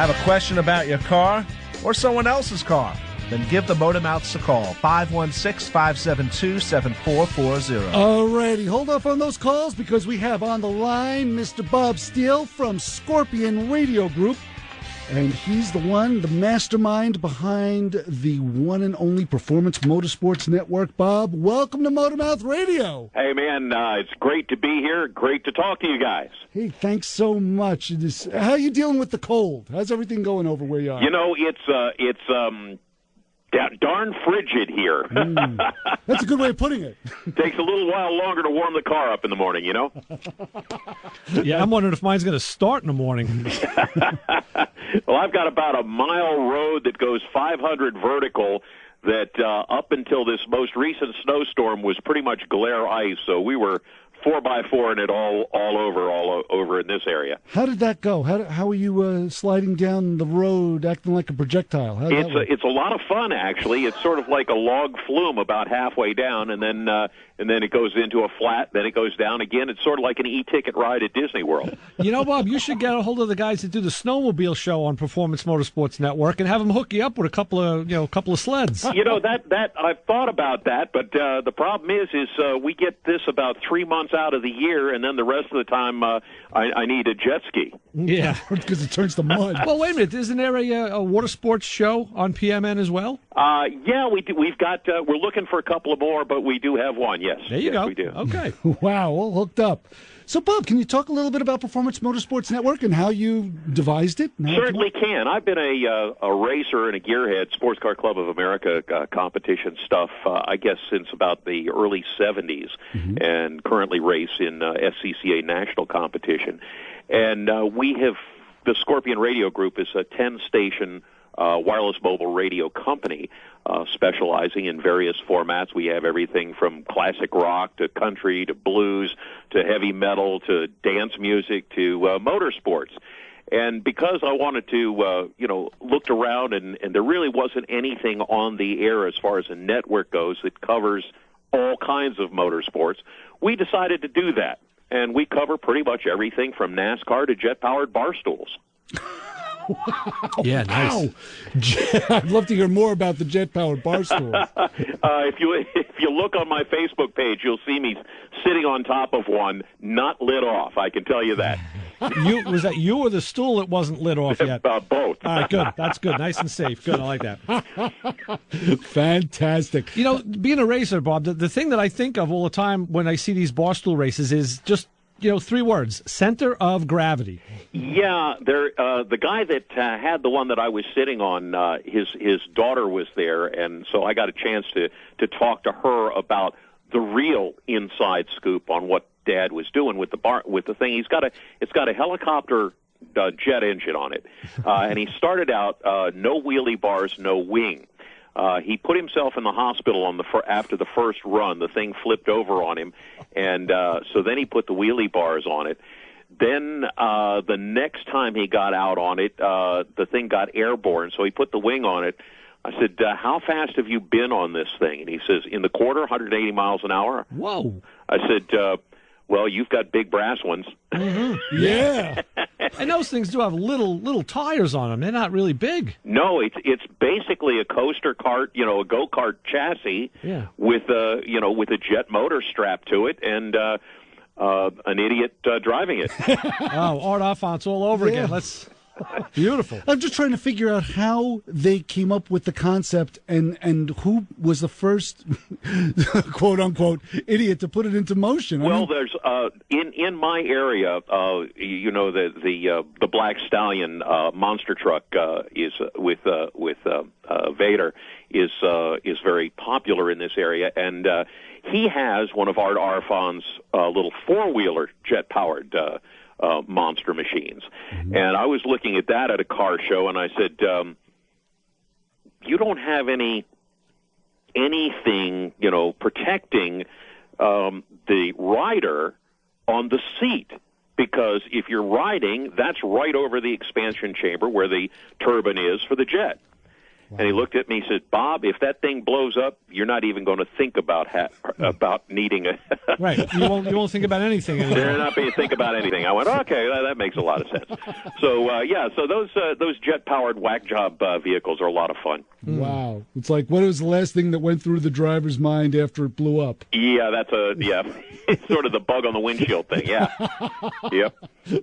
Have a question about your car or someone else's car? Then give the Motormouths a call, 516-572-7440. All righty, hold off on those calls because we have on the line Mr. Bob Steele from Scorpion Radio Group. And he's the mastermind behind the one and only Performance Motorsports Network. Bob, welcome to Motormouth Radio. Hey, man, it's great to be here. Great to talk to you guys. Hey, thanks so much. How are you dealing with the cold? How's everything going over where you are? You know, it's darn frigid here. That's a good way of putting it. Takes a little while longer to warm the car up in the morning, you know? Yeah, I'm wondering if mine's going to start in the morning. Well, I've got about a mile road that goes 500 vertical that up until this most recent snowstorm was pretty much glare ice, so we were 4x4 in it all over in this area. How did that go? How are you sliding down the road, acting like a projectile? It's a lot of fun, actually. It's sort of like a log flume about halfway down, and then it goes into a flat, then it goes down again. It's sort of like an e-ticket ride at Disney World. You know, Bob, you should get a hold of the guys that do the snowmobile show on Performance Motorsports Network and have them hook you up with a couple of sleds. You know, that I've thought about that, but the problem is we get this about 3 months out of the year, and then the rest of the time I need a jet ski. Yeah, because it turns to mud. Well, wait a minute. Isn't there a water sports show on PMN as well? Yeah, we do. We've got. We're looking for a couple of more, but we do have one. Yes, there you go. We do. Okay. Wow, all hooked up. So, Bob, can you talk a little bit about Performance Motorsports Network and how you devised it? Certainly can. I've been a racer and a gearhead, Sports Car Club of America competition stuff, I guess, since about the early 70s, and currently race in SCCA national competition. And the Scorpion Radio Group is a 10-station wireless mobile radio company specializing in various formats. We have everything from classic rock to country to blues to heavy metal to dance music to motorsports. And because I wanted to, looked around and there really wasn't anything on the air as far as a network goes that covers all kinds of motorsports, we decided to do that. And we cover pretty much everything from NASCAR to jet-powered bar stools. Yeah, nice. Wow. I'd love to hear more about the jet-powered bar stool. If you look on my Facebook page, you'll see me sitting on top of one, not lit off. I can tell you that. Was that you or the stool that wasn't lit off yet? Both. All right, good. That's good. Nice and safe. Good. I like that. Fantastic. You know, being a racer, Bob, the thing that I think of all the time when I see these barstool races is just, 3 words: center of gravity. Yeah, the guy that had the one that I was sitting on, his daughter was there, and so I got a chance to talk to her about the real inside scoop on what Dad was doing with the thing. It's got a helicopter jet engine on it, and he started out no wheelie bars, no wing. He put himself in the hospital after the first run. The thing flipped over on him, and so then he put the wheelie bars on it. Then the next time he got out on it, the thing got airborne, so he put the wing on it. I said, how fast have you been on this thing? And he says, in the quarter, 180 miles an hour. Whoa. I said, well, you've got big brass ones. Mm-hmm. Yeah. And those things do have little tires on them. They're not really big. No, it's basically a coaster cart, a go-kart chassis with a jet motor strapped to it and an idiot driving it. Oh, Art Alphonse all over again. Beautiful. I'm just trying to figure out how they came up with the concept and who was the first quote unquote idiot to put it into motion. There's in my area, the Black Stallion monster truck is with Vader is very popular in this area, and he has one of Art Arfon's little 4-wheeler jet-powered monster machines. Mm-hmm. And I was looking at that at a car show, and I said, you don't have anything, protecting the rider on the seat, because if you're riding, that's right over the expansion chamber where the turbine is for the jet. And he looked at me and said, "Bob, if that thing blows up, you're not even going to think about needing a." Right. You won't think about anything anymore. They're not going to think about anything. I went, okay, that makes a lot of sense. So so those jet-powered whack job vehicles are a lot of fun. Wow. It's like, what was the last thing that went through the driver's mind after it blew up? Yeah, it's sort of the bug on the windshield thing. Yeah. Yep.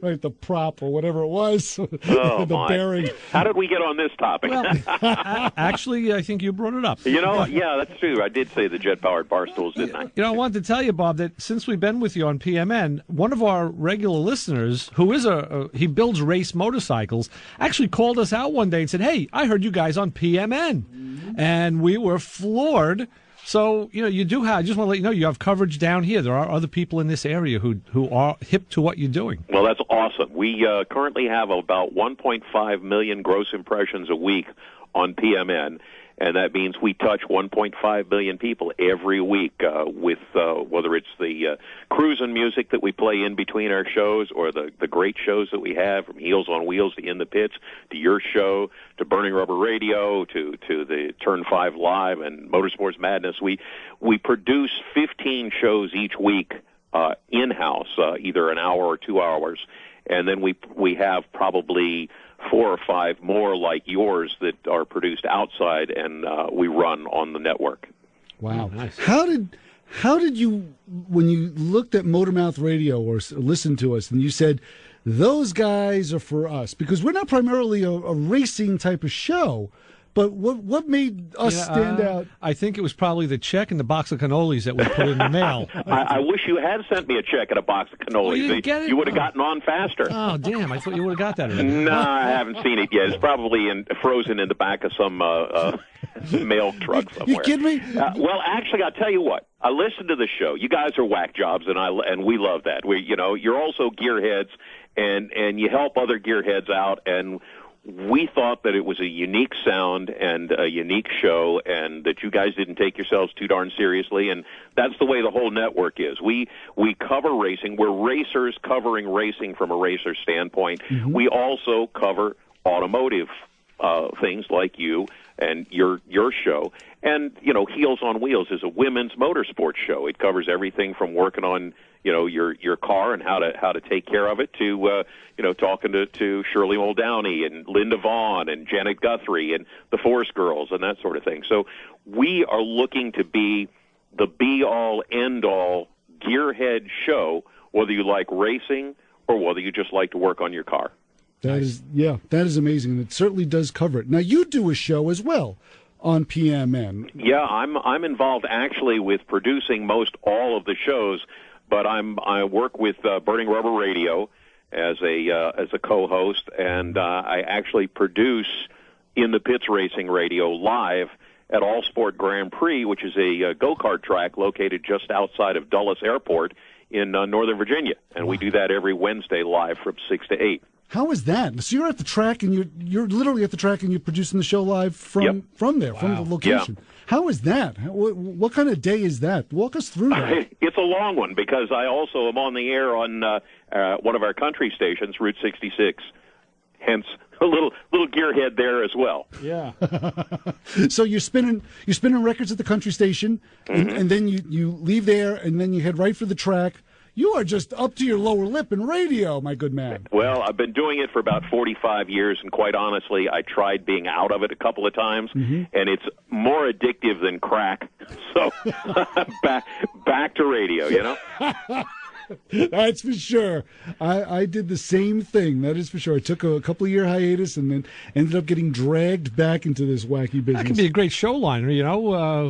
Right, the prop or whatever it was. Oh, the bearing. How did we get on this topic? Well, actually, I think you brought it up. Yeah, that's true. I did say the jet-powered bar stools, didn't I? I wanted to tell you, Bob, that since we've been with you on PMN, one of our regular listeners, who is he builds race motorcycles, actually called us out one day and said, "Hey, I heard you guys on PMN." And we were floored. So, you do have, I just want to let you know, you have coverage down here. There are other people in this area who are hip to what you're doing. Well, that's awesome. We currently have about 1.5 million gross impressions a week on PMN, and that means we touch 1.5 million people every week with whether it's the cruising music that we play in between our shows or the great shows that we have, from Heels on Wheels to In the Pits to your show to Burning Rubber Radio to the Turn 5 Live and Motorsports Madness. We produce 15 shows each week in-house, either an hour or 2 hours, and then we have probably 4 or 5 more like yours that are produced outside, and we run on the network. Wow. Nice. How did you, when you looked at Motormouth Radio or listened to us and you said, those guys are for us? Because we're not primarily a racing type of show, but what made us stand out? I think it was probably the check and the box of cannolis that we put in the mail. I wish you had sent me a check and a box of cannolis. Oh, you didn't get it? You would have gotten on faster. Oh, damn. I thought you would have got that already. No, I haven't seen it yet. It's probably frozen in the back of some mail truck somewhere. You kidding me? Well, actually, I'll tell you what. I listened to the show. You guys are whack jobs, and we love that. You're also gearheads, and you help other gearheads out, and we thought that it was a unique sound and a unique show, and that you guys didn't take yourselves too darn seriously, and that's the way the whole network is. We cover racing. We're racers covering racing from a racer standpoint. Mm-hmm. We also cover automotive things like you and your show. And, Heels on Wheels is a women's motorsports show. It covers everything from working on your car and how to take care of it to talking to Shirley Muldowney and Linda Vaughn and Janet Guthrie and the Force Girls and that sort of thing. So we are looking to be the be-all, end-all gearhead show, whether you like racing or whether you just like to work on your car. That is amazing. It certainly does cover it. Now, you do a show as well on PMN. Yeah, I'm involved actually with producing most all of the shows, but I work with Burning Rubber Radio as a co-host, and I actually produce In the Pits Racing Radio live at All Sport Grand Prix, which is a go-kart track located just outside of Dulles Airport in Northern Virginia, and we do that every Wednesday live from 6 to 8. How is that? So you're at the track, and you're literally at the track, and you're producing the show live from there, from the location. Yeah. How is that? What kind of day is that? Walk us through that. It's a long one because I also am on the air on one of our country stations, Route 66. Hence, a little gearhead there as well. Yeah. So you're spinning records at the country station, and then you leave there, and then you head right for the track. You are just up to your lower lip in radio, my good man. Well, I've been doing it for about 45 years, and quite honestly, I tried being out of it a couple of times, and it's more addictive than crack. So back to radio, That's for sure. I did the same thing. That is for sure. I took a couple of year hiatus and then ended up getting dragged back into this wacky business. That could be a great show liner,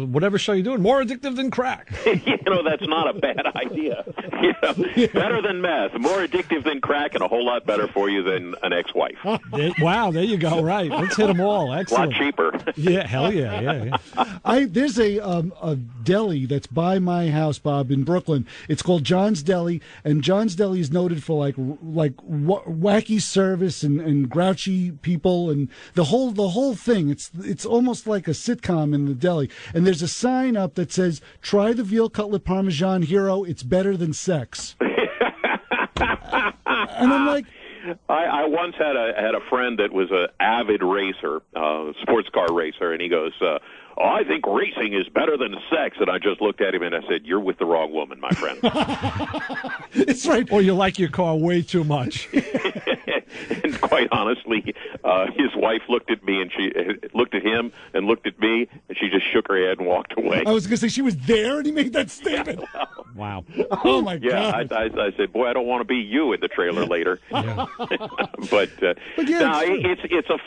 whatever show you're doing, more addictive than crack. That's not a bad idea. Better than meth, more addictive than crack, and a whole lot better for you than an ex-wife. Wow, there you go. Right. Let's hit them all. Excellent. A lot cheaper. Yeah, hell yeah. There's a deli that's by my house, Bob, in Brooklyn. It's called John's Deli. And John's Deli is noted for like wacky service and grouchy people and the whole thing. It's almost like a sitcom in the deli. And there's a sign up that says, "Try the veal cutlet Parmesan Hero. It's better than sex." And I'm like, I once had a friend that was an avid racer, sports car racer, and he goes, I think racing is better than sex. And I just looked at him and I said, you're with the wrong woman, my friend. It's right. Or you like your car way too much. And quite honestly, his wife looked at me and she looked at him and looked at me, and she just shook her head and walked away. I was going to say she was there and he made that statement. Yeah, wow. Oh my God. Yeah, I said, boy, I don't want to be you in the trailer later. Yeah. but yeah, no, it's a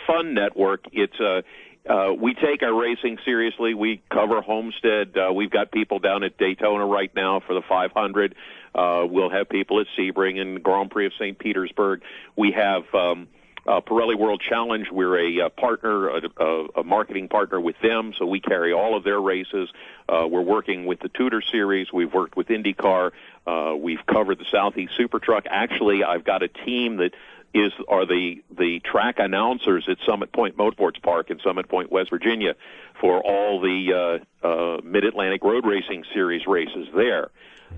fun network. We take our racing seriously. We cover Homestead. We've got people down at Daytona right now for the 500. We'll have people at Sebring and Grand Prix of St. Petersburg. We have Pirelli World Challenge. We're a partner, a marketing partner with them, so we carry all of their races. We're working with the Tudor Series. We've worked with IndyCar. We've covered the Southeast Super Truck. Actually, I've got a team that are the track announcers at Summit Point Motorsports Park in Summit Point, West Virginia, for all the Mid-Atlantic Road Racing Series races there.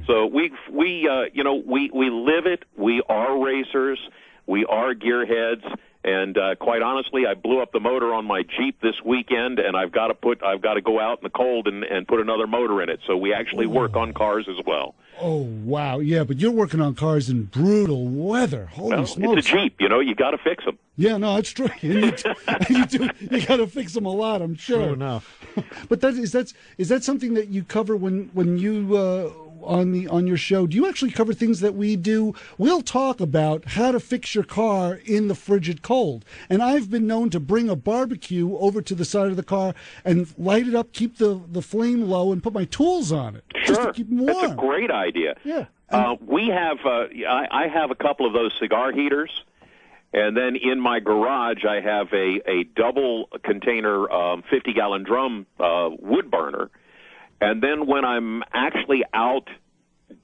So we live it. We are racers. We are gearheads. And quite honestly, I blew up the motor on my Jeep this weekend, and I've got to go out in the cold and put another motor in it. So we actually work on cars as well. Oh wow, yeah, but you're working on cars in brutal weather. Holy smokes! It's a Jeep, you got to fix them. Yeah, no, it's true. You got to fix them a lot, I'm sure. True enough. But is that something that you cover when you on your show? Do you actually cover things that we do? We'll talk about how to fix your car in the frigid cold. And I've been known to bring a barbecue over to the side of the car and light it up, keep the flame low, and put my tools on it. Sure. Just to keep them warm. That's a great idea. Yeah. We have, I have a couple of those cigar heaters. And then in my garage, I have a double container 50-gallon drum wood burner. And then when I'm actually out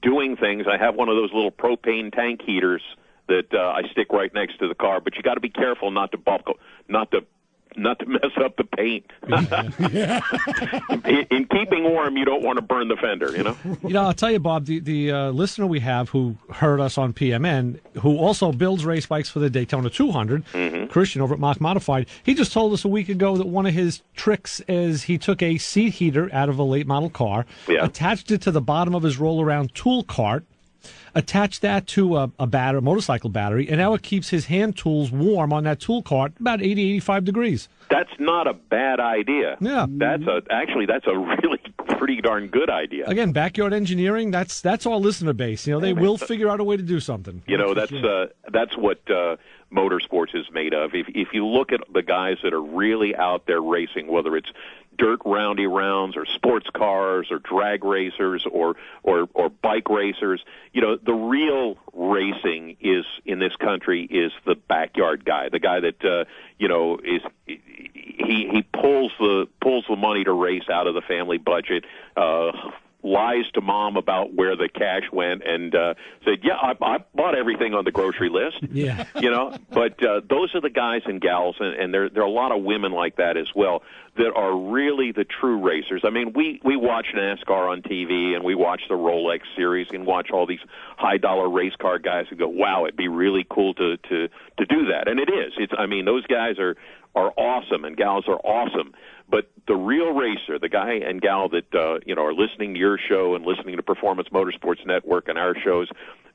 doing things, I have one of those little propane tank heaters that I stick right next to the car. But you got to be careful not to mess up the paint. In keeping warm, you don't want to burn the fender, I'll tell you, Bob, the listener we have who heard us on PMN, who also builds race bikes for the Daytona 200, Christian over at Mach Modified, he just told us a week ago that one of his tricks is he took a seat heater out of a late model car, attached it to the bottom of his roll-around tool cart, attached that to a motorcycle battery, and now it keeps his hand tools warm on that tool cart about 80, 85 degrees. That's not a bad idea. Yeah. That's a really pretty darn good idea. Again, backyard engineering, that's our listener base. They will figure out a way to do something. That's what motorsports is made of. If you look at the guys that are really out there racing, whether it's dirt roundy rounds or sports cars or drag racers or bike racers, the real racing is in this country is the backyard guy, the guy that he pulls the money to race out of the family budget, lies to mom about where the cash went, and said, I bought everything on the grocery list. Yeah. But those are the guys and gals, and there are a lot of women like that as well that are really the true racers. I mean, we watch NASCAR on TV, and we watch the Rolex series, and watch all these high-dollar race car guys who go, wow, it'd be really cool to do that. And it is. Those guys are awesome, and gals are awesome. But the real racer, the guy and gal that are listening to your show and listening to Performance Motorsports Network and our shows,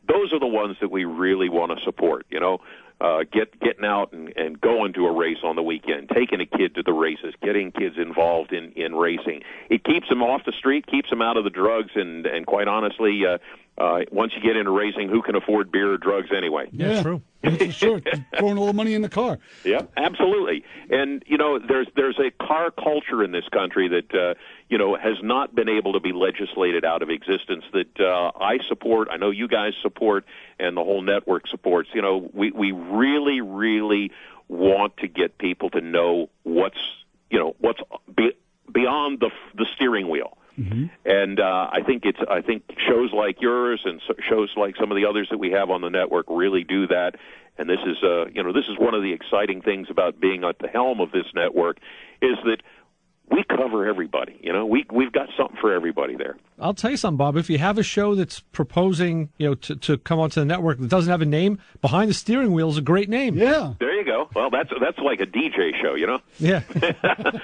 those are the ones that we really want to support. Getting out and going to a race on the weekend, taking a kid to the races, getting kids involved in racing. It keeps them off the street, keeps them out of the drugs, and quite honestly, once you get into racing, who can afford beer or drugs anyway? Yeah, true. Sure, throwing all the money in the car. Yeah, absolutely. And there's a car culture in this country that has not been able to be legislated out of existence. That I support. I know you guys support, and the whole network supports. We really, really want to get people to know what's beyond the steering wheel. Mm-hmm. And I think shows like yours and shows like some of the others that we have on the network really do that. And this is one of the exciting things about being at the helm of this network is that we cover everybody. We've got something for everybody there. I'll tell you something, Bob. If you have a show that's proposing, to come onto the network that doesn't have a name, Behind the Steering Wheel is a great name. Yeah. There you go. Well, that's like a DJ show, Yeah.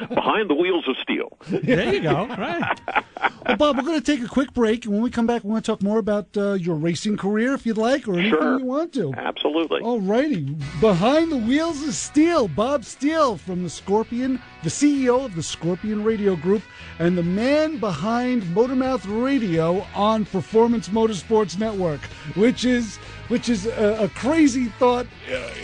Behind the Wheels of Steel. There you go. Right. Well, Bob, we're going to take a quick break, and when we come back, we want to talk more about your racing career, if you'd like, or anything Sure. you want to. Absolutely. All righty. Behind the Wheels of Steel, Bob Steele from the Scorpion, the CEO of the Scorpion Radio Group, and the man behind Motormouth Radio on Performance Motorsports Network, which is a crazy thought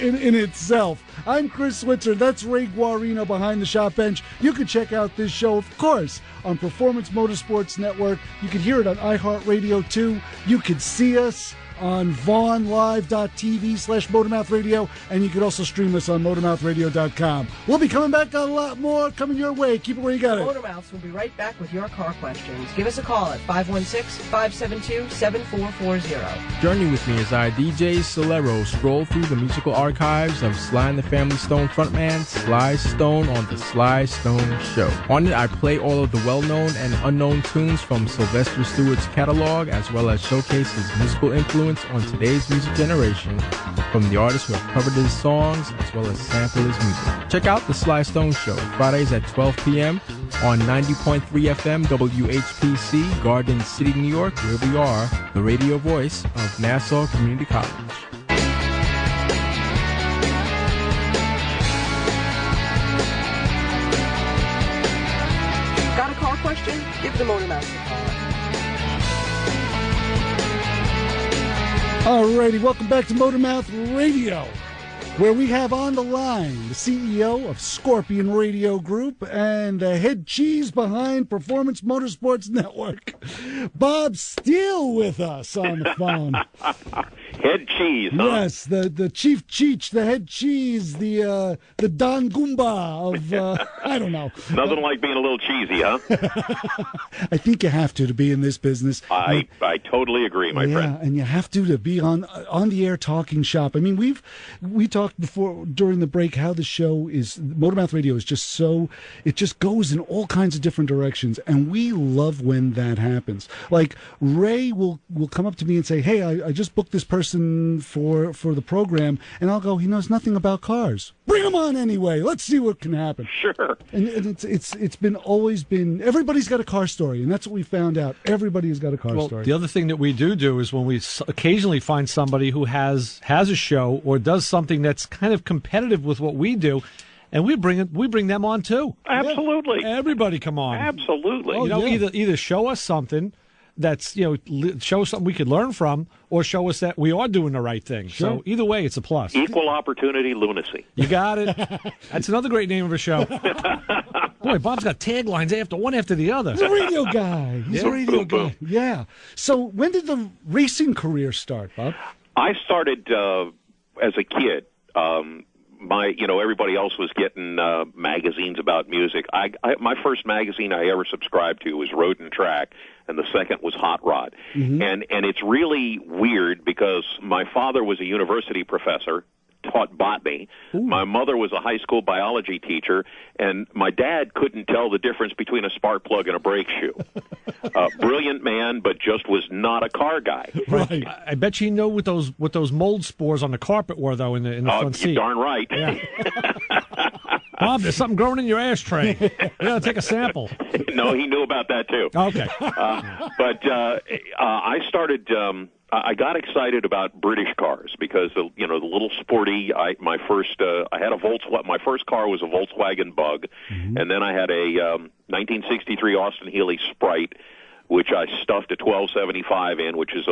in itself. I'm Chris Switzer. That's Ray Guarino behind the shop bench. You can check out this show, of course, on Performance Motorsports Network. You can hear it on iHeartRadio, too. You can see us on vaughnlive.tv/Motormouth Radio, and you can also stream us on motormouthradio.com. We'll be coming back on a lot more coming your way. Keep it where you got it. Motormouths will be right back with your car questions. Give us a call at 516-572-7440. Journey with me as I, DJ Solero, stroll through the musical archives of Sly and the Family Stone frontman Sly Stone on The Sly Stone Show. On it, I play all of the well-known and unknown tunes from Sylvester Stewart's catalog, as well as showcase his musical influence on today's music generation from the artists who have covered his songs as well as sample his music. Check out The Sly Stone Show, Fridays at 12 p.m. on 90.3 FM WHPC, Garden City, New York, where we are the radio voice of Nassau Community College. Got a car question? Give the Motormouths a call. Alrighty, welcome back to Motormouth Radio, where we have on the line the CEO of Scorpion Radio Group and the head cheese behind Performance Motorsports Network, Bob Steele, with us on the phone. Head cheese, huh? Yes, the Chief Cheech, the head cheese, the Don Goomba of, I don't know. Nothing like being a little cheesy, huh? I think you have to be in this business. I totally agree, my friend. Yeah, and you have to be on the air talking shop. I mean, we talked before during the break how the show is, Motormouth Radio is just so, it just goes in all kinds of different directions, and we love when that happens. Like, Ray will come up to me and say, hey, I just booked this person for the program, and I'll go, he knows nothing about cars. Bring him on anyway. Let's see what can happen. Sure. And it's always been everybody's got a car story, and that's what we found out. Everybody has got a car story. The other thing that we do is when we occasionally find somebody who has a show or does something that's kind of competitive with what we do, and we bring them on too. Absolutely. Yeah. Everybody come on. Absolutely. Either show us something that's, show us something we could learn from, or show us that we are doing the right thing. Sure. So either way, it's a plus. Equal opportunity lunacy. You got it. That's another great name of a show. Boy, Bob's got taglines one after the other. He's a radio guy. He's a radio guy. Yeah. So when did the racing career start, Bob? I started as a kid. Everybody else was getting magazines about music. My first magazine I ever subscribed to was Road and Track, and the second was Hot Rod. Mm-hmm. And it's really weird because my father was a university professor, taught botany. Ooh. My mother was a high school biology teacher, and my dad couldn't tell the difference between a spark plug and a brake shoe. Brilliant man, but just was not a car guy. Right. I bet you know what those mold spores on the carpet were, though, in the front seat. You're darn right. Yeah. Bob, there's something growing in your ashtray. You gotta take a sample. No, he knew about that too. Okay. I started. I got excited about British cars because the little sporty. My first car was a Volkswagen Bug, mm-hmm. and then I had a 1963 Austin Healey Sprite, which I stuffed a 1275 in, which is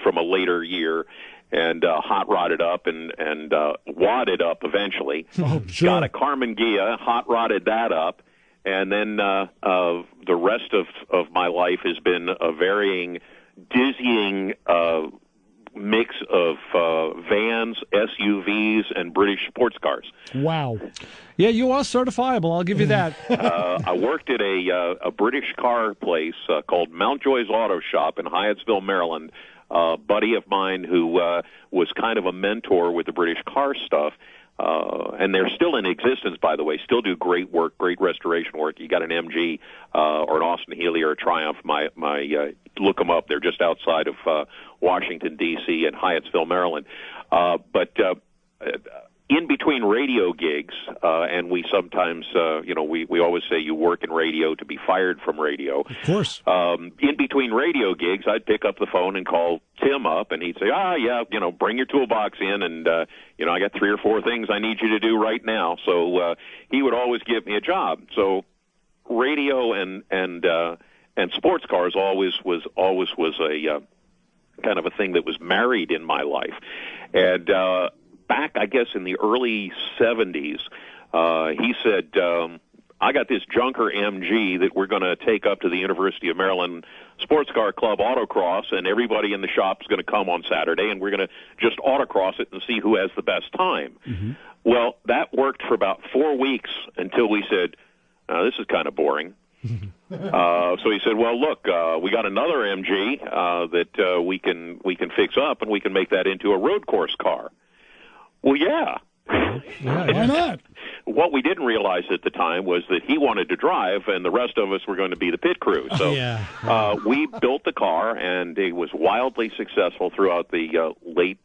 from a later year, and hot rodded up and wadded up eventually. Oh, sure. Got a Carmen Ghia, hot rodded that up, and then the rest of my life has been a varying, dizzying mix of vans, SUVs, and British sports cars. Wow. Yeah, you are certifiable. I'll give you that. I worked at a British car place called Mountjoy's Auto Shop in Hyattsville, Maryland. A buddy of mine who was kind of a mentor with the British car stuff and they're still in existence, by the way, still do great work, great restoration work. You got an MG or an Austin Healey or a Triumph, look them up. They're just outside of Washington, D.C. and Hyattsville, Maryland. But in between radio gigs, and we sometimes, we always say you work in radio to be fired from radio. Of course. In between radio gigs, I'd pick up the phone and call Tim up, and he'd say, bring your toolbox in, and, I got 3 or 4 things I need you to do right now. So he would always give me a job. So radio and sports cars always was a kind of a thing that was married in my life. And back, I guess, in the early 70s, he said, I got this junker MG that we're going to take up to the University of Maryland Sports Car Club autocross, and everybody in the shop is going to come on Saturday, and we're going to just autocross it and see who has the best time. Mm-hmm. Well, that worked for about 4 weeks until we said, this is kind of boring. So he said, well, look, we got another MG that we can fix up, and we can make that into a road course car. Well, yeah. Why not? What we didn't realize at the time was that he wanted to drive, and the rest of us were going to be the pit crew. So we built the car, and it was wildly successful throughout the late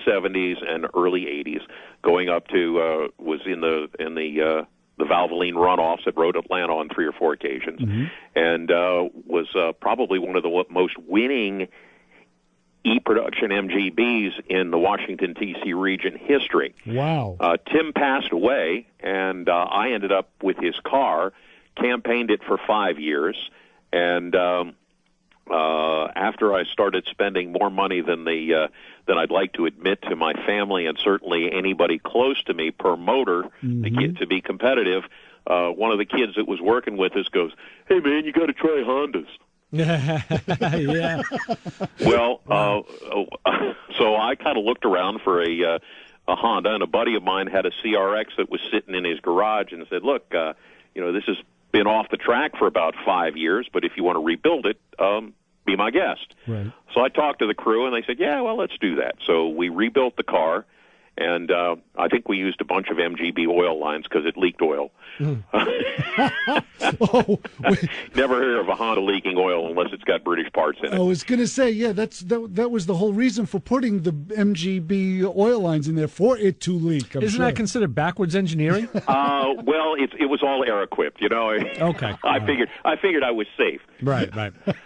70s and early 80s, going up to was in the Valvoline runoffs at Road Atlanta on 3 or 4 occasions, and was probably one of the most winning E-production MGBs in the Washington, D.C. region history. Wow. Tim passed away, and I ended up with his car, campaigned it for 5 years, and after I started spending more money than I'd like to admit to my family and certainly anybody close to me per motor to be competitive, one of the kids that was working with us goes, "Hey, man, you got to try Hondas." Yeah. Well, so I kind of looked around for a Honda, and a buddy of mine had a CRX that was sitting in his garage, and said, "Look, this has been off the track for about 5 years, but if you want to rebuild it, be my guest." Right. So I talked to the crew, and they said, "Yeah, well, let's do that." So we rebuilt the car, and I think we used a bunch of MGB oil lines because it leaked oil. Never hear of a Honda leaking oil unless it's got British parts in it. I was going to say, that was the whole reason for putting the MGB oil lines in there, for it to leak. Isn't that considered backwards engineering? Well, it was all air equipped, Okay. I figured I was safe. Right.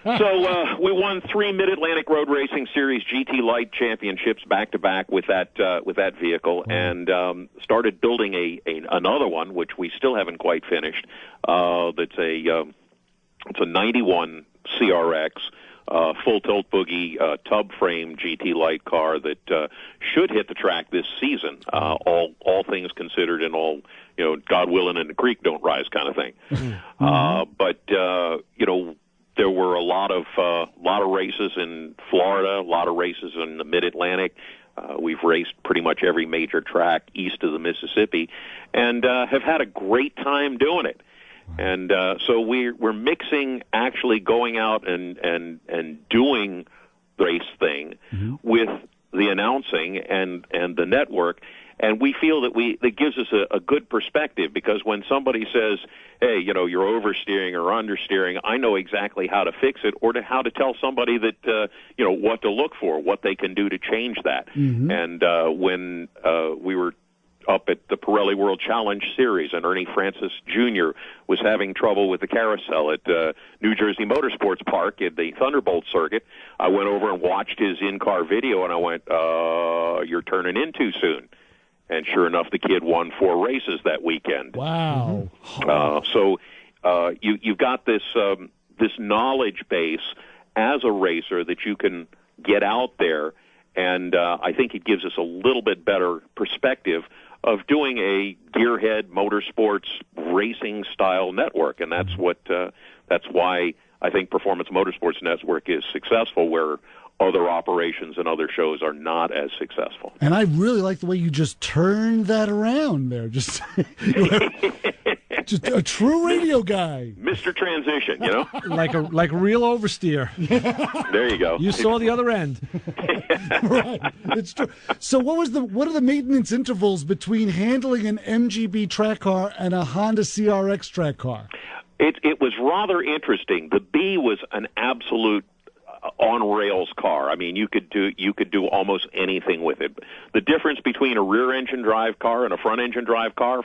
So we won 3 Mid-Atlantic Road Racing Series GT Light championships back to back with that vehicle, and started building another one, which we still haven't quite finished. It's a 91 CRX, full tilt boogie tub frame GT Light car that should hit the track this season. All things considered, and all God willing, and the creek don't rise kind of thing. But there were a lot of races in Florida, a lot of races in the Mid-Atlantic. We've raced pretty much every major track east of the Mississippi, and have had a great time doing it. And so we're mixing actually going out and doing the race thing with the announcing and the network. And we feel that gives us a good perspective, because when somebody says, "Hey, you're oversteering or understeering," I know exactly how to fix it, or how to tell somebody that what to look for, what they can do to change that. And when we were up at the Pirelli World Challenge Series, and Ernie Francis Jr. was having trouble with the carousel at New Jersey Motorsports Park at the Thunderbolt circuit, I went over and watched his in-car video, and I went, "You're turning in too soon." And sure enough, the kid won 4 races that weekend. Wow! So you've got this knowledge base as a racer that you can get out there, and I think it gives us a little bit better perspective of doing a gearhead motorsports racing style network, and that's why I think Performance Motorsports Network is successful, where other operations and other shows are not as successful. And I really like the way you just turned that around there. Just Just a true radio guy. Mr. Transition, you know? like real oversteer. There you go. You saw the other end. Right. It's true. So what are the maintenance intervals between handling an MGB track car and a Honda CRX track car? It was rather interesting. The B was an absolute on rails car. I mean, you could do almost anything with it. The difference between a rear engine drive car and a front engine drive car,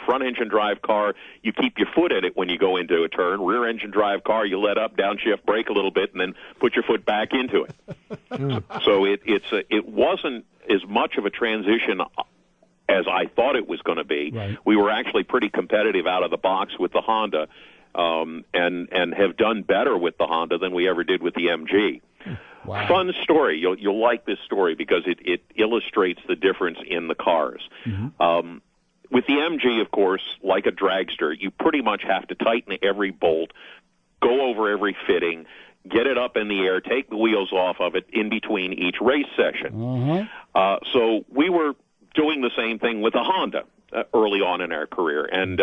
you keep your foot in it when you go into a turn. Rear engine drive car, you let up, downshift, brake a little bit, and then put your foot back into it. So it wasn't as much of a transition as I thought it was going to be. Right. We were actually pretty competitive out of the box with the Honda, and have done better with the Honda than we ever did with the MG. Wow. Fun story. You'll like this story because it illustrates the difference in the cars. Mm-hmm. With the MG, of course, like a dragster, you pretty much have to tighten every bolt, go over every fitting, get it up in the air, take the wheels off of it in between each race session. So we were doing the same thing with a Honda early on in our career. And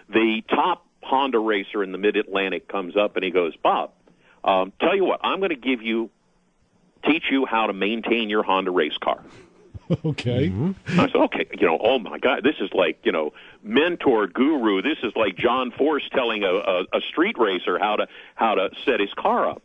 the top Honda racer in the Mid-Atlantic comes up and he goes, Bob, tell you what, I'm going to teach you how to maintain your Honda race car. Okay. Mm-hmm. I said, okay, oh my God, this is like, mentor guru. This is like John Force telling a street racer how to set his car up.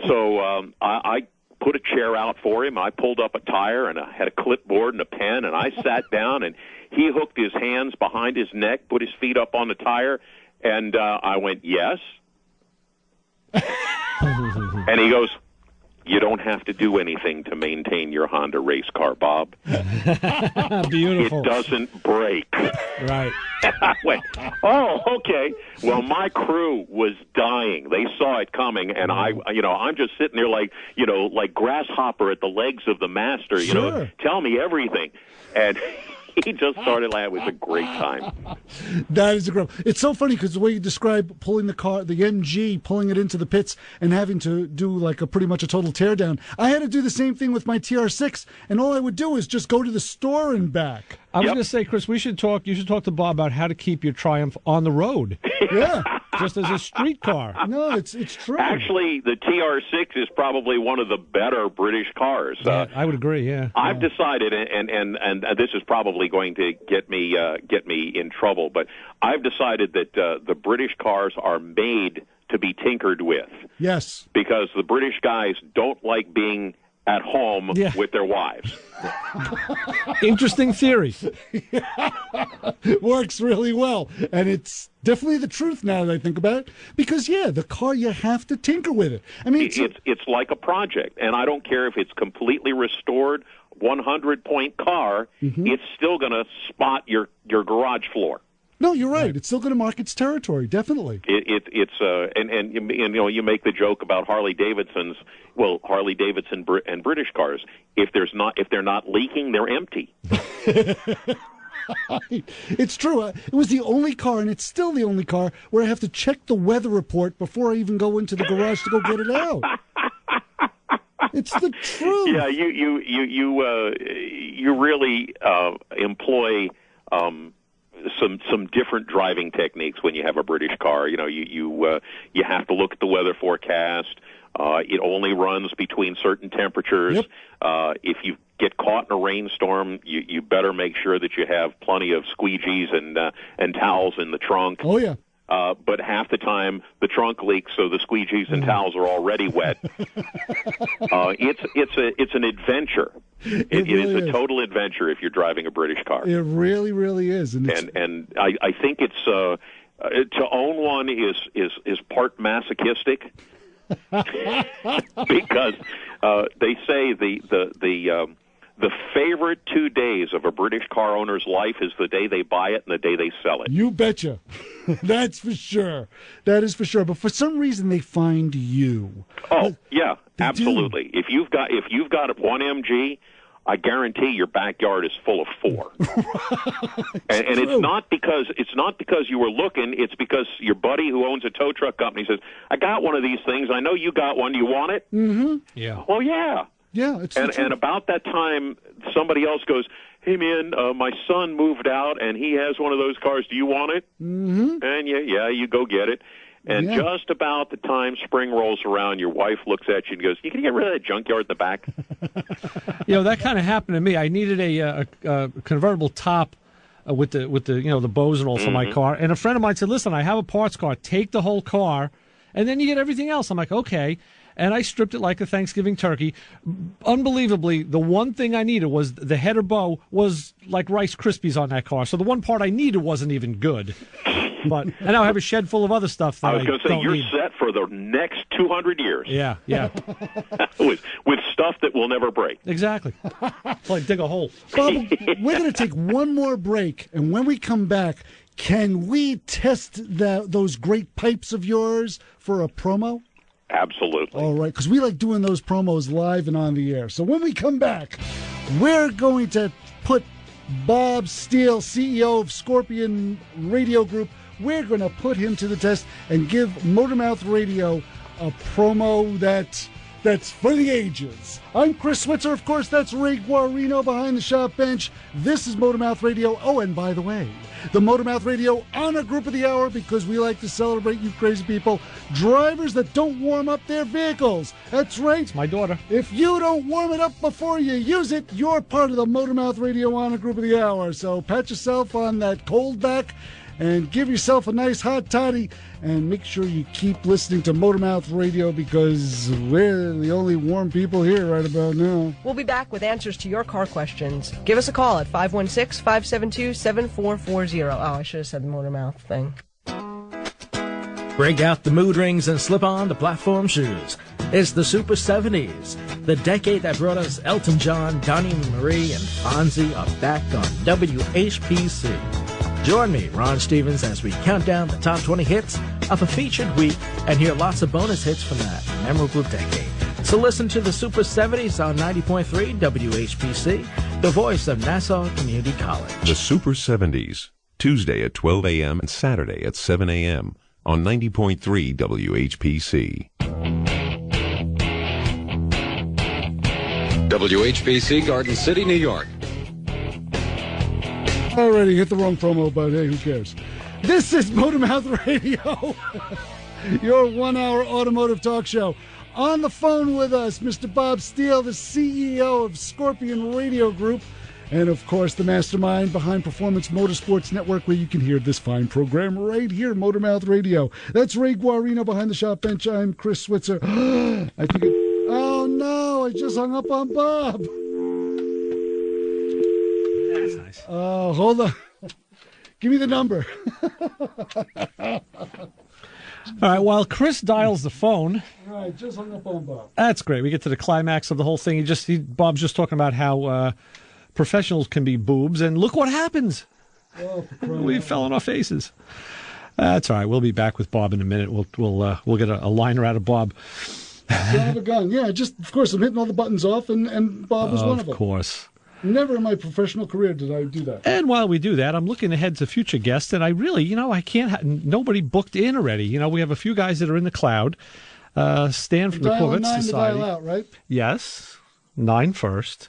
So I put a chair out for him. I pulled up a tire and I had a clipboard and a pen, and I sat down and he hooked his hands behind his neck, put his feet up on the tire, and I went, yes. And he goes, you don't have to do anything to maintain your Honda race car, Bob. Beautiful. It doesn't break. Right. I went, oh, okay. Well, my crew was dying. They saw it coming, and I'm just sitting there like grasshopper at the legs of the master, Sure. Tell me everything. And he just started laughing. It was a great time. That is incredible. It's so funny because the way you describe pulling the car, the MG, pulling it into the pits and having to do like pretty much a total teardown. I had to do the same thing with my TR6, and all I would do is just go to the store and back. I was going to say, Chris, you should talk to Bob about how to keep your Triumph on the road. Yeah. Just as a street car. No, it's true. Actually, the TR6 is probably one of the better British cars. Yeah, I would agree, yeah. I've decided, and this is probably going to get me in trouble, but I've decided that the British cars are made to be tinkered with. Yes. Because the British guys don't like being at home with their wives. Interesting theory. It works really well. And it's definitely the truth now that I think about it. Because, the car, you have to tinker with it. I mean, it's like a project. And I don't care if it's completely restored, 100-point car, it's still going to spot your garage floor. No, you're right. It's still going to mark its territory, definitely. You make the joke about Harley Davidson and British cars. If they're not leaking, they're empty. It's true. It was the only car, and it's still the only car where I have to check the weather report before I even go into the garage to go get it out. It's the truth. Yeah, you really employ some different driving techniques when you have a British car. You have to look at the weather forecast. It only runs between certain temperatures. Yep. If you get caught in a rainstorm, you better make sure that you have plenty of squeegees and towels in the trunk. Oh yeah. But half the time the trunk leaks, so the squeegees and towels are already wet. It's an adventure. It is a total adventure if you're driving a British car. It really, really is. And I think it's to own one is part masochistic because they say the favorite 2 days of a British car owner's life is the day they buy it and the day they sell it. You betcha. That's for sure. That is for sure. But for some reason, they find you. Oh, yeah, absolutely. Do. If you've got one MG, I guarantee your backyard is full of 4. and it's not because you were looking. It's because your buddy who owns a tow truck company says, "I got one of these things. I know you got one. Do you want it?" Mm-hmm. Yeah. Well, yeah. Yeah, it's and about that time, somebody else goes, hey, man, my son moved out, and he has one of those cars. Do you want it? Mm-hmm. And, yeah, you go get it. And just about the time spring rolls around, your wife looks at you and goes, you can get rid of that junkyard in the back? That kind of happened to me. I needed a convertible top with the the bows and all for my car. And a friend of mine said, listen, I have a parts car. Take the whole car, and then you get everything else. I'm like, okay. And I stripped it like a Thanksgiving turkey. Unbelievably, the one thing I needed was the header bow was like Rice Krispies on that car. So the one part I needed wasn't even good. And now I have a shed full of other stuff that I was going to say, you're need. set for the next 200 years. Yeah. with stuff that will never break. Exactly. It's like dig a hole. Bob, we're going to take one more break, and when we come back, can we test those great pipes of yours for a promo? Absolutely. All right, because we like doing those promos live and on the air. So when we come back, we're going to put Bob Steele, CEO of Scorpion Radio Group, we're going to put him to the test and give Motormouth Radio a promo that's for the ages. I'm Chris Switzer. Of course, that's Ray Guarino behind the shop bench. This is Motormouth Radio. Oh, and by the way, the Motormouth Radio Honor Group of the Hour, because we like to celebrate you crazy people, drivers that don't warm up their vehicles. That's right. It's my daughter. If you don't warm it up before you use it, you're part of the Motormouth Radio Honor Group of the Hour. So pat yourself on that cold back and give yourself a nice hot toddy, and make sure you keep listening to Motormouth Radio, because we're the only warm people here right about now. We'll be back with answers to your car questions. Give us a call at 516-572-7440. Oh, I should have said the Motormouth thing. Break out the mood rings and slip on the platform shoes. It's the Super 70s, the decade that brought us Elton John, Donnie Marie, and Fonzie are back on WHPC. Join me, Ron Stevens, as we count down the top 20 hits of a featured week and hear lots of bonus hits from that memorable decade. So listen to the Super 70s on 90.3 WHPC, the voice of Nassau Community College. The Super 70s, Tuesday at 12 a.m. and Saturday at 7 a.m. on 90.3 WHPC. WHPC, Garden City, New York. Already hit the wrong promo, but hey, who cares? This is Motormouth Radio, your 1 hour automotive talk show. On the phone with us, Mr. Bob Steele, the CEO of Scorpion Radio Group, and of course the mastermind behind Performance Motorsports Network, where you can hear this fine program right here, Motormouth Radio. That's Ray Guarino behind the shop bench. I'm Chris Switzer. Oh no, I just hung up on Bob. That's nice. Oh, hold on. Give me the number. All right, while Chris dials the phone. All right, just hung up on Bob. That's great. We get to the climax of the whole thing. Bob's just talking about how professionals can be boobs, and look what happens. Oh, we fell on our faces. That's all right. We'll be back with Bob in a minute. We'll get a liner out of Bob. Son of a gun. Yeah, just, of course, I'm hitting all the buttons off, and Bob was one of them. Of course. Never in my professional career did I do that. And while we do that, I'm looking ahead to future guests, and I really, I can't, nobody booked in already. We have a few guys that are in the cloud. Stan from the Corvette Society. Dial out, right? Yes, 9 first.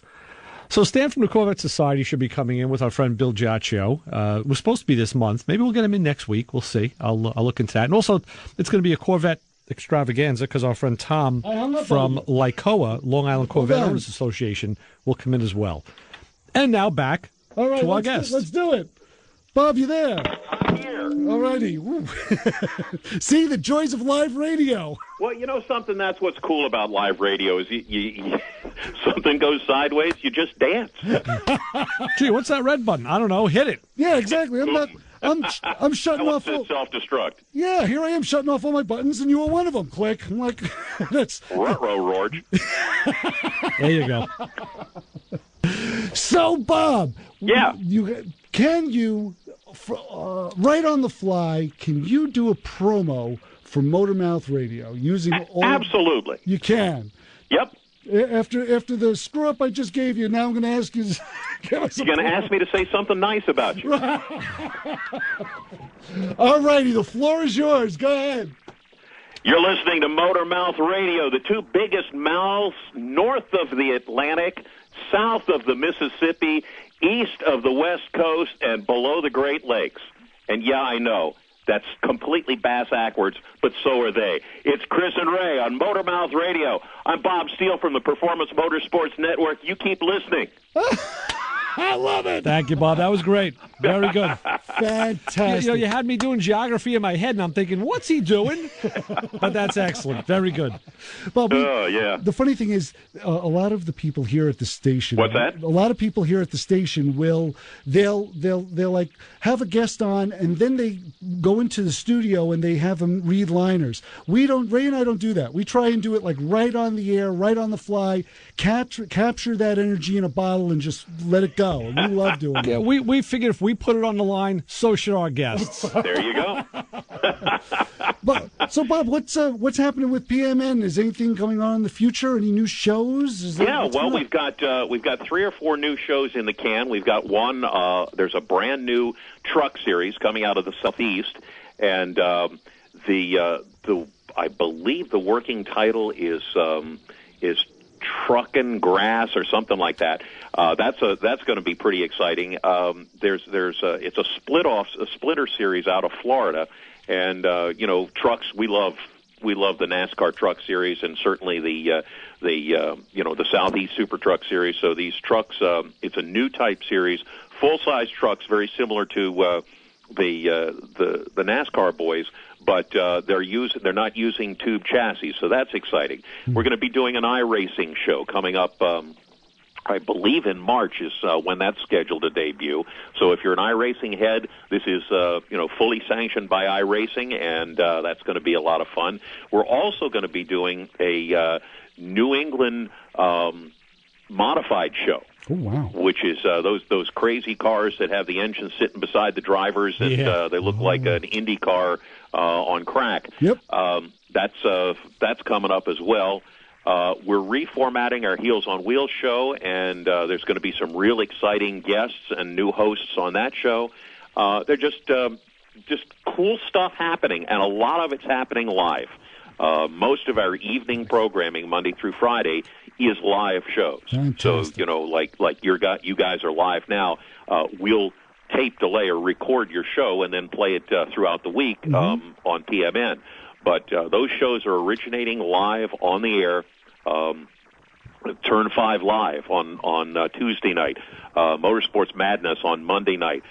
So Stan from the Corvette Society should be coming in with our friend Bill Giaccio. It was supposed to be this month. Maybe we'll get him in next week. We'll see. I'll look into that. And also, it's going to be a Corvette extravaganza, because our friend Tom from Lycoa, Long Island Corvette Owners Association, will come in as well. And now back to our guest. Let's do it. Bob, you there? I'm here. All righty. See, the joys of live radio. Well, something, that's what's cool about live radio is you something goes sideways, you just dance. Gee, what's that red button? I don't know. Hit it. Yeah, exactly. I'm shutting off. Self-destruct. Yeah, here I am shutting off all my buttons, and you were one of them. Click. I'm like, that's. Ruh-roh, Rorge. There you go. So, Bob. Yeah. Can you, right on the fly, can you do a promo for Motormouth Radio using all? Absolutely. You can. Yep. After the screw up I just gave you, now I'm going to ask you. You're going to ask me to say something nice about you. All righty, the floor is yours. Go ahead. You're listening to Motormouth Radio, the two biggest mouths north of the Atlantic, south of the Mississippi, east of the West Coast and below the Great Lakes. And yeah, I know, that's completely bass-backwards, but so are they. It's Chris and Ray on Motormouth Radio. I'm Bob Steele from the Performance Motorsports Network. You keep listening. I love it. Thank you, Bob. That was great. Very good. Fantastic. You had me doing geography in my head, and I'm thinking, what's he doing? But that's excellent. Very good. Bob, yeah. The funny thing is, a lot of the people here at the station. What's that? A lot of people here at the station they'll like have a guest on, and then they go into the studio and they have them read liners. Ray and I don't do that. We try and do it like right on the air, right on the fly, capture that energy in a bottle and just let it go. And we love doing it. Yeah, we figured if we put it on the line, so should our guests. There you go. So, Bob, what's happening with PMN? Is anything going on in the future? Any new shows? We've got 3 or 4 new shows in the can. We've got one. There's a brand new truck series coming out of the Southeast, and I believe the working title is Truckin' Grass or something like that. That's going to be pretty exciting. It's a splitter series out of Florida, and trucks. We love the NASCAR Truck Series, and certainly the Southeast Super Truck Series. So these trucks, it's a new type series, full size trucks, very similar to the NASCAR boys, but they're not using tube chassis, so that's exciting. We're going to be doing an iRacing show coming up. I believe in March is when that's scheduled to debut. So if you're an iRacing head, this is fully sanctioned by iRacing, and that's going to be a lot of fun. We're also going to be doing a New England modified show. Oh, wow. Which is those crazy cars that have the engine sitting beside the drivers, and they look like an Indy car on crack. Yep. That's coming up as well. We're reformatting our Heels on Wheels show, and there's going to be some real exciting guests and new hosts on that show. They're just cool stuff happening, and a lot of it's happening live. Most of our evening programming, Monday through Friday, is live shows. Fantastic. So, like you guys are live now, we'll tape delay or record your show and then play it throughout the week on PMN. But those shows are originating live on the air. Turn 5 live on Tuesday night, Motorsports Madness on Monday night,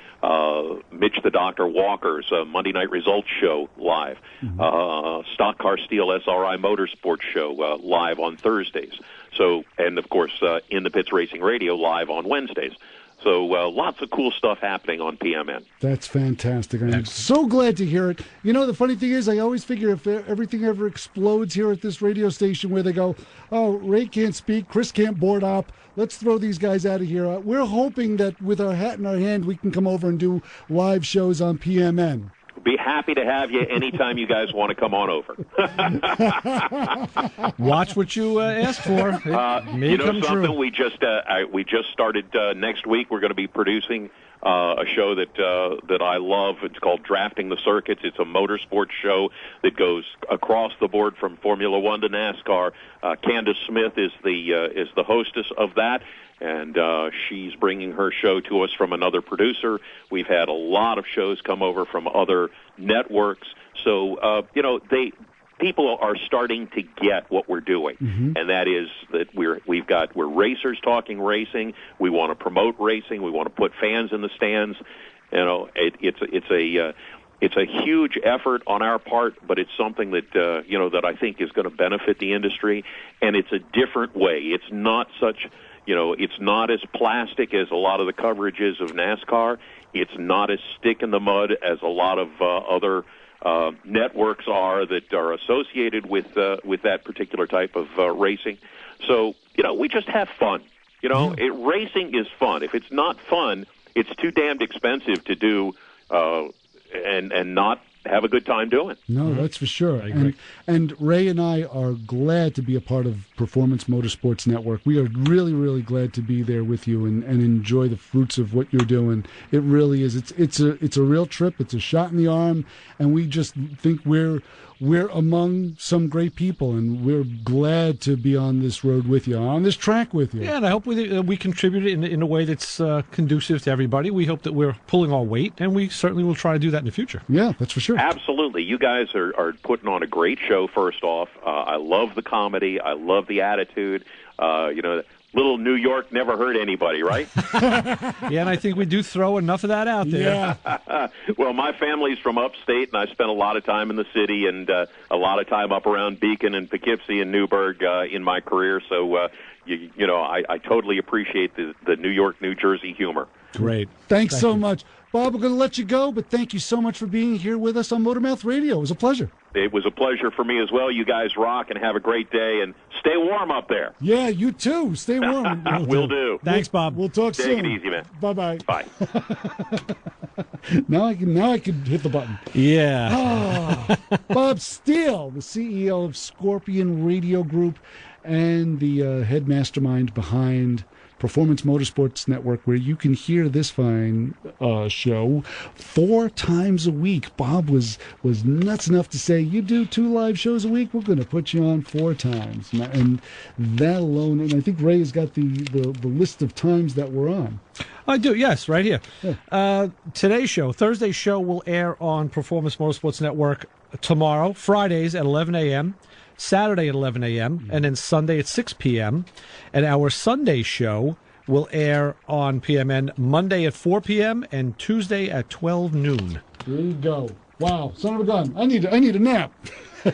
Mitch the Doctor Walker's Monday Night Results Show live, Stock Car Steel SRI Motorsports Show live on Thursdays. So, and of course, In the Pits Racing Radio live on Wednesdays. So lots of cool stuff happening on PMN. That's fantastic. I'm so glad to hear it. The funny thing is, I always figure if everything ever explodes here at this radio station where they go, oh, Ray can't speak, Chris can't board up, let's throw these guys out of here. We're hoping that with our hat in our hand, we can come over and do live shows on PMN. Be happy to have you anytime you guys want to come on over. Watch what you ask for. You know something? True. We just started next week. We're going to be producing a show that I love. It's called Drafting the Circuits. It's a motorsports show that goes across the board from Formula One to NASCAR. Candace Smith is the hostess of that. And she's bringing her show to us from another producer. We've had a lot of shows come over from other networks. So, people are starting to get what we're doing. And that is that we're racers talking racing. We want to promote racing. We want to put fans in the stands. It's a huge effort on our part, but it's something that that I think is going to benefit the industry. And it's a different way. It's not such... it's not as plastic as a lot of the coverage is of NASCAR. It's not as stick in the mud as a lot of other networks are that are associated with that particular type of racing. So, we just have fun. Racing is fun. If it's not fun, it's too damned expensive to do and not have a good time doing. No, that's for sure. And Ray and I are glad to be a part of Performance Motorsports Network. We are really, really glad to be there with you and enjoy the fruits of what you're doing. It really is. It's a real trip. It's a shot in the arm, and we just think we're we're among some great people, and we're glad to be on this road with you, on this track with you. Yeah, and I hope we contribute in a way that's conducive to everybody. We hope that we're pulling our weight, and we certainly will try to do that in the future. Yeah, that's for sure. Absolutely. You guys are putting on a great show, first off. I love the comedy. I love the attitude. Little New York never hurt anybody, right? Yeah, and I think we do throw enough of that out there. Yeah. Well, my family's from upstate, and I spent a lot of time in the city and a lot of time up around Beacon and Poughkeepsie and Newburgh in my career. So, I totally appreciate the New York, New Jersey humor. Great. Thanks so much. Bob, we're going to let you go, but thank you so much for being here with us on Motormouth Radio. It was a pleasure. It was a pleasure for me as well. You guys rock, and have a great day, and stay warm up there. Yeah, you too. Stay warm. Will do. Thanks, Bob. We'll talk soon. Take it easy, man. Bye-bye. Bye. Now I can hit the button. Yeah. Bob Steele, the CEO of Scorpion Radio Group and the head mastermind behind Performance Motorsports Network, where you can hear this fine show 4 times a week. Bob was nuts enough to say, you do 2 live shows a week, we're going to put you on 4 times. And that alone, and I think Ray has got the list of times that we're on. I do, yes, right here. Yeah. Today's show, Thursday's show, will air on Performance Motorsports Network tomorrow, Fridays at 11 a.m., Saturday at 11 a.m., and then Sunday at 6 p.m. And our Sunday show will air on PMN Monday at 4 p.m. and Tuesday at 12 noon. There you go. Wow, son of a gun. I need a nap.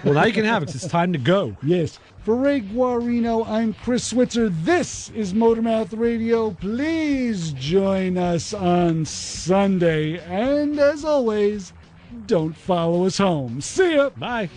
Well, now you can have it. It's time to go. Yes. For Ray Guarino, I'm Chris Switzer. This is Motormouth Radio. Please join us on Sunday. And as always, don't follow us home. See ya. Bye.